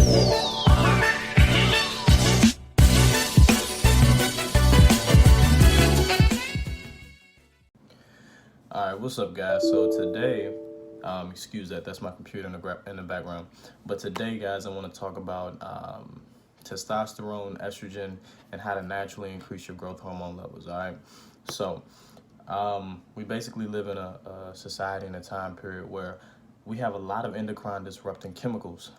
All right, what's up, guys? So today, excuse that, that's my computer in the background. But today, guys, I want to talk about testosterone, estrogen, and how to naturally increase your growth hormone levels. All right, so we basically live in a society in a time period where we have a lot of endocrine disrupting chemicals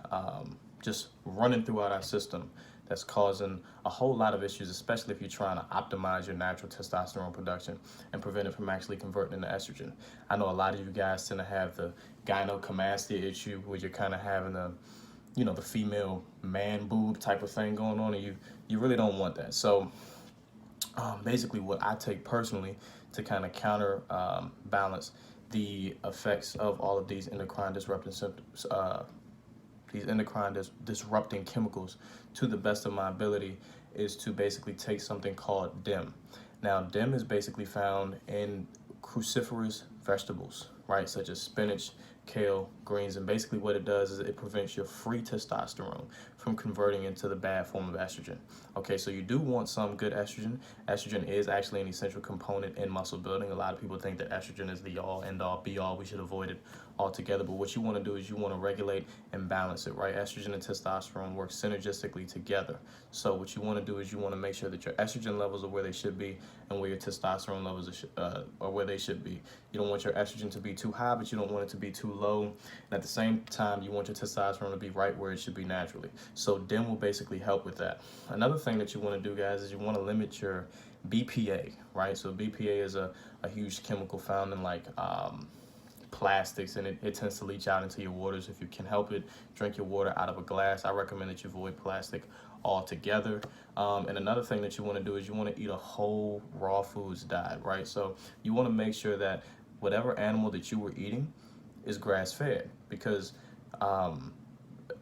just running throughout our system that's causing a whole lot of issues, especially if you're trying to optimize your natural testosterone production and prevent it from actually converting into estrogen. I know a lot of you guys tend to have the gynecomastia issue where you're kind of having the female man boob type of thing going on, and you really don't want that. So basically what I take personally to kind of counter balance the effects of all of these endocrine disrupting symptoms, disrupting chemicals to the best of my ability is to basically take something called DIM. Now, DIM is basically found in cruciferous vegetables, right, such as spinach, kale, greens, and basically what it does is it prevents your free testosterone from converting into the bad form of estrogen. Okay, so you do want some good estrogen. Estrogen is actually an essential component in muscle building. A lot of people think that estrogen is the all, end all, be all. We should avoid it altogether, but what you want to do is you want to regulate and balance it, right? Estrogen and testosterone work synergistically together. So what you want to do is you want to make sure that your estrogen levels are where they should be and where your testosterone levels are where they should be. You don't want your estrogen to be too high, but you don't want it to be too low. And at the same time, you want your testosterone to be right where it should be naturally. So DIM will basically help with that. Another thing that you want to do, guys, is you want to limit your BPA, right? So BPA is a huge chemical found in like plastics, and it tends to leach out into your waters. If you can help it, drink your water out of a glass. I recommend that you avoid plastic altogether. And another thing that you want to do is you want to eat a whole raw foods diet, right? So you want to make sure that whatever animal that you were eating is grass-fed, because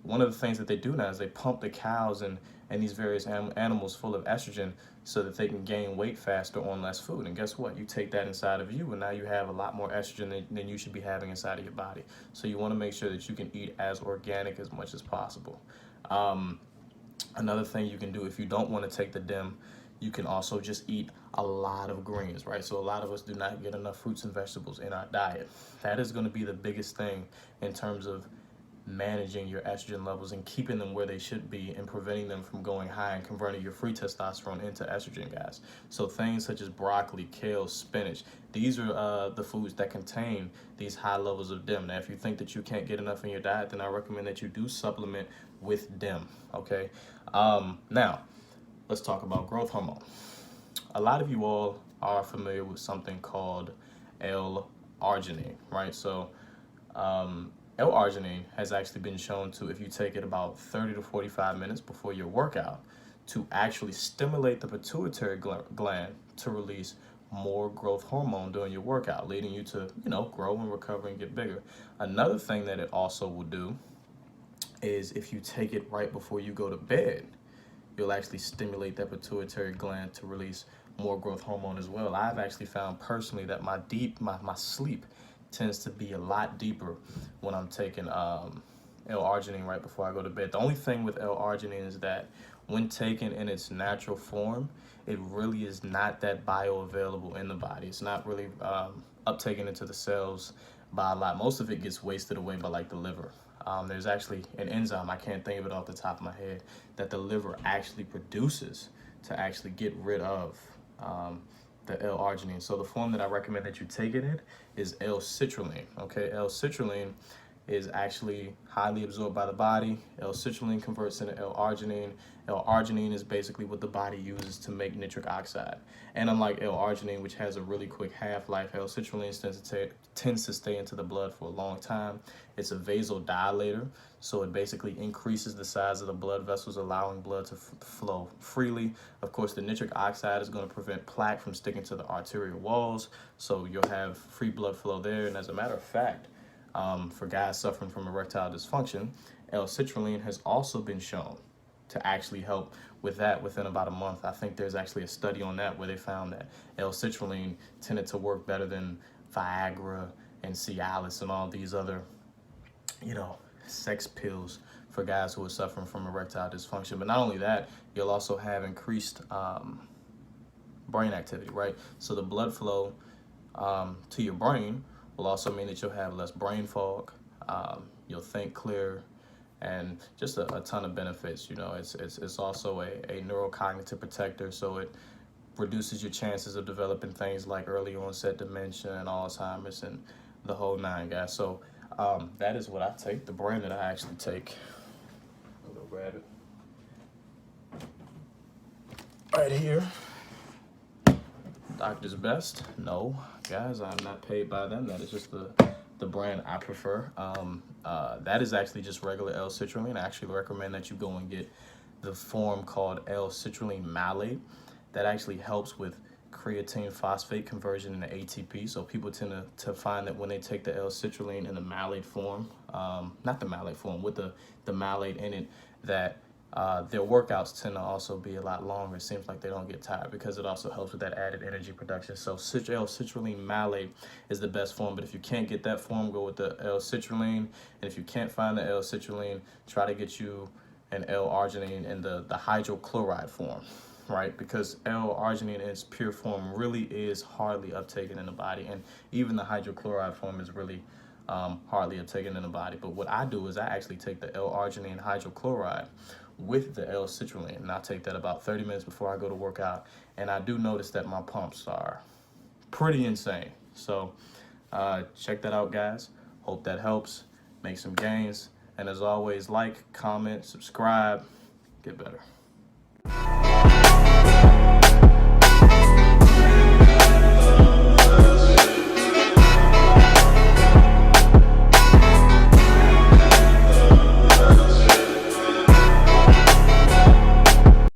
one of the things that they do now is they pump the cows and these various animals full of estrogen so that they can gain weight faster on less food. And guess what? You take that inside of you, and now you have a lot more estrogen than you should be having inside of your body. So you want to make sure that you can eat as organic as much as possible. Another thing you can do if you don't want to take the DIM, you can also just eat a lot of greens, right? So a lot of us do not get enough fruits and vegetables in our diet. That is going to be the biggest thing in terms of managing your estrogen levels and keeping them where they should be and preventing them from going high and converting your free testosterone into estrogen, guys. So things such as broccoli, kale, spinach, these are the foods that contain these high levels of DIM. Now, if you think that you can't get enough in your diet, then I recommend that you do supplement with DIM, okay? Now, let's talk about growth hormone. A lot of you all are familiar with something called L-arginine, right? So L-arginine has actually been shown to, if you take it about 30 to 45 minutes before your workout, to actually stimulate the pituitary gland to release more growth hormone during your workout, leading you to, grow and recover and get bigger. Another thing that it also will do is if you take it right before you go to bed, you'll actually stimulate that pituitary gland to release more growth hormone as well. I've actually found personally that my sleep tends to be a lot deeper when I'm taking L-arginine right before I go to bed. The only thing with L-arginine is that when taken in its natural form, it really is not that bioavailable in the body. It's not really uptaken into the cells by a lot. Most of it gets wasted away by like the liver. There's actually an enzyme, I can't think of it off the top of my head, that the liver actually produces to actually get rid of the L-arginine. So the form that I recommend that you take it in is L-citrulline, okay? L-citrulline is actually highly absorbed by the body. L-citrulline converts into L-arginine. L-arginine is basically what the body uses to make nitric oxide. And unlike L-arginine, which has a really quick half-life, L-citrulline tends to stay into the blood for a long time. It's a vasodilator, so it basically increases the size of the blood vessels, allowing blood to flow freely. Of course, the nitric oxide is going to prevent plaque from sticking to the arterial walls, so you'll have free blood flow there. And as a matter of fact, for guys suffering from erectile dysfunction, L-citrulline has also been shown to actually help with that within about a month. I think there's actually a study on that where they found that L-citrulline tended to work better than Viagra and Cialis and all these other, sex pills for guys who are suffering from erectile dysfunction. But not only that, you'll also have increased brain activity, right? So the blood flow to your brain will also mean that you'll have less brain fog, you'll think clear, and just a ton of benefits. You know, it's also a neurocognitive protector, so it reduces your chances of developing things like early onset dementia and Alzheimer's and the whole nine, guys. So that is what I take, the brand that I actually take. I'll go grab it. Right here. Doctor's Best. No, guys, I'm not paid by them. That is just the brand I prefer. That is actually just regular L-citrulline. I actually recommend that you go and get the form called L-citrulline malate. That actually helps with creatine phosphate conversion into ATP. So people tend to find that when they take the L-citrulline in the malate form, not the malate form, with the malate in it, that their workouts tend to also be a lot longer. It seems like they don't get tired because it also helps with that added energy production. So L-citrulline malate is the best form, but if you can't get that form, go with the L-citrulline. And if you can't find the L-citrulline, try to get you an L-arginine in the hydrochloride form, right? Because L-arginine in its pure form really is hardly uptaken in the body, and even the hydrochloride form is really hardly uptaken in the body. But what I do is I actually take the L-arginine hydrochloride with the L-citrulline, and I take that about 30 minutes before I go to work out, and I do notice that my pumps are pretty insane. So check that out, guys. Hope that helps. Make some gains, and as always, like, comment, subscribe, get better.